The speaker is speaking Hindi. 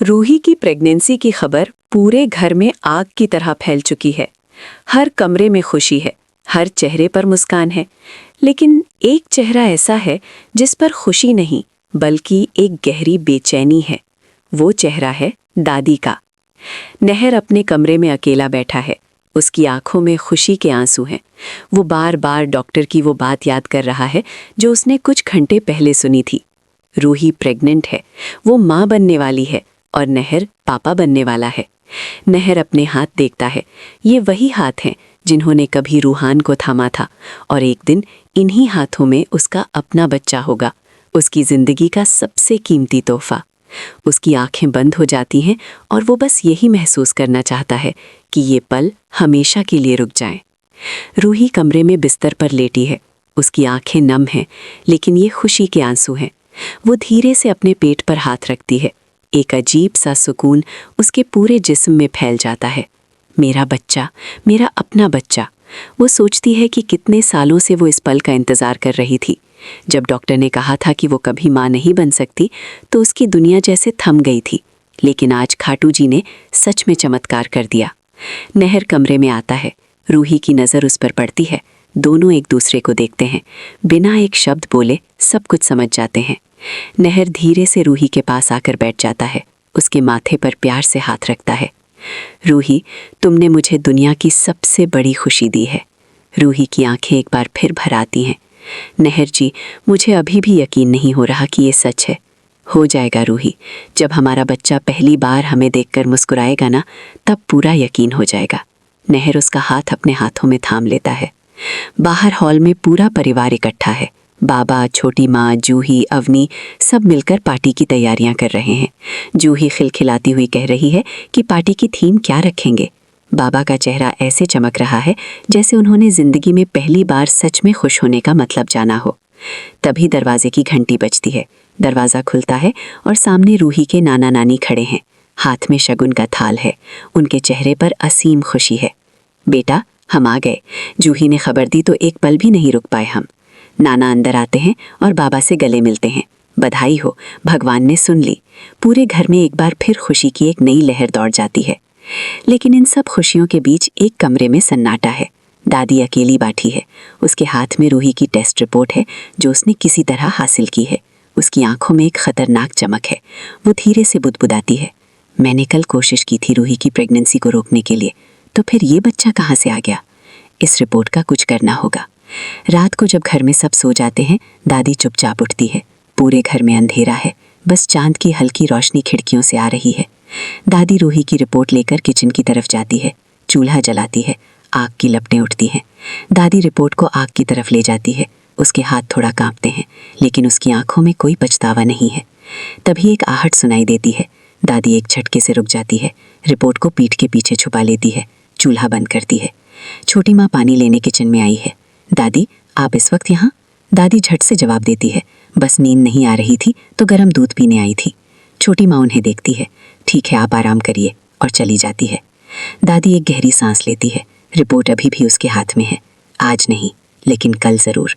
रूही की प्रेगनेंसी की खबर पूरे घर में आग की तरह फैल चुकी है। हर कमरे में खुशी है, हर चेहरे पर मुस्कान है, लेकिन एक चेहरा ऐसा है जिस पर खुशी नहीं बल्कि एक गहरी बेचैनी है। वो चेहरा है दादी का। नहर अपने कमरे में अकेला बैठा है। उसकी आंखों में खुशी के आंसू हैं। वो बार बार डॉक्टर की वो बात याद कर रहा है जो उसने कुछ घंटे पहले सुनी थी। रूही प्रेग्नेंट है, वो माँ बनने वाली है और नहर पापा बनने वाला है। नहर अपने हाथ देखता है। ये वही हाथ हैं जिन्होंने कभी रूहान को थामा था और एक दिन इन्हीं हाथों में उसका अपना बच्चा होगा, उसकी जिंदगी का सबसे कीमती तोहफा। उसकी आंखें बंद हो जाती हैं और वो बस यही महसूस करना चाहता है कि ये पल हमेशा के लिए रुक जाएं। रूही कमरे में बिस्तर पर लेटी है। उसकी आंखें नम हैं, लेकिन ये खुशी के आंसू हैं। वो धीरे से अपने पेट पर हाथ रखती है। एक अजीब सा सुकून उसके पूरे जिस्म में फैल जाता है। मेरा बच्चा, मेरा अपना बच्चा। वो सोचती है कि कितने सालों से वो इस पल का इंतज़ार कर रही थी। जब डॉक्टर ने कहा था कि वो कभी माँ नहीं बन सकती तो उसकी दुनिया जैसे थम गई थी, लेकिन आज खाटू जी ने सच में चमत्कार कर दिया। नहर कमरे में आता है। रूही की नज़र उस पर पड़ती है। दोनों एक दूसरे को देखते हैं। बिना एक शब्द बोले सब कुछ समझ जाते हैं। नहर धीरे से रूही के पास आकर बैठ जाता है। उसके माथे पर प्यार से हाथ रखता है। रूही, तुमने मुझे दुनिया की सबसे बड़ी खुशी दी है। रूही की आंखें एक बार फिर भर आती हैं। नहर जी, मुझे अभी भी यकीन नहीं हो रहा कि ये सच है। हो जाएगा रूही, जब हमारा बच्चा पहली बार हमें देखकर मुस्कुराएगा ना, तब पूरा यकीन हो जाएगा। नहर उसका हाथ अपने हाथों में थाम लेता है। बाहर हॉल में पूरा परिवार इकट्ठा है। बाबा, छोटी माँ, जूही, अवनी सब मिलकर पार्टी की तैयारियां कर रहे हैं। जूही खिलखिलाती हुई कह रही है कि पार्टी की थीम क्या रखेंगे। बाबा का चेहरा ऐसे चमक रहा है जैसे उन्होंने जिंदगी में पहली बार सच में खुश होने का मतलब जाना हो। तभी दरवाजे की घंटी बजती है। दरवाज़ा खुलता है और सामने रूही के नाना नानी खड़े हैं। हाथ में शगुन का थाल है। उनके चेहरे पर असीम खुशी है। बेटा, हम आ गए। जूही ने खबर दी तो एक पल भी नहीं रुक पाए हम। नाना अंदर आते हैं और बाबा से गले मिलते हैं। बधाई हो, भगवान ने सुन ली। पूरे घर में एक बार फिर खुशी की एक नई लहर दौड़ जाती है। लेकिन इन सब खुशियों के बीच एक कमरे में सन्नाटा है। दादी अकेली बैठी है। उसके हाथ में रूही की टेस्ट रिपोर्ट है जो उसने किसी तरह हासिल की है। उसकी आंखों में एक खतरनाक चमक है। वो धीरे से बुदबुदाती है, मैंने कल कोशिश की थी रूही की प्रेगनेंसी को रोकने के लिए, तो फिर ये बच्चा कहाँ से आ गया? इस रिपोर्ट का कुछ करना होगा। रात को जब घर में सब सो जाते हैं, दादी चुपचाप उठती है। पूरे घर में अंधेरा है, बस चांद की हल्की रोशनी खिड़कियों से आ रही है। दादी रूही की रिपोर्ट लेकर किचन की तरफ जाती है। चूल्हा जलाती है। आग की लपटें उठती हैं। दादी रिपोर्ट को आग की तरफ ले जाती है। उसके हाथ थोड़ा कांपते हैं, लेकिन उसकी आंखों में कोई पछतावा नहीं है। तभी एक आहट सुनाई देती है। दादी एक झटके से रुक जाती है। रिपोर्ट को पीठ के पीछे छुपा लेती है। चूल्हा बंद करती है। छोटी माँ पानी लेने किचन में आई है। दादी, आप इस वक्त यहाँ? दादी झट से जवाब देती है, बस नींद नहीं आ रही थी तो गर्म दूध पीने आई थी। छोटी माँ उन्हें देखती है। ठीक है, आप आराम करिए, और चली जाती है। दादी एक गहरी सांस लेती है। रिपोर्ट अभी भी उसके हाथ में है। आज नहीं, लेकिन कल ज़रूर।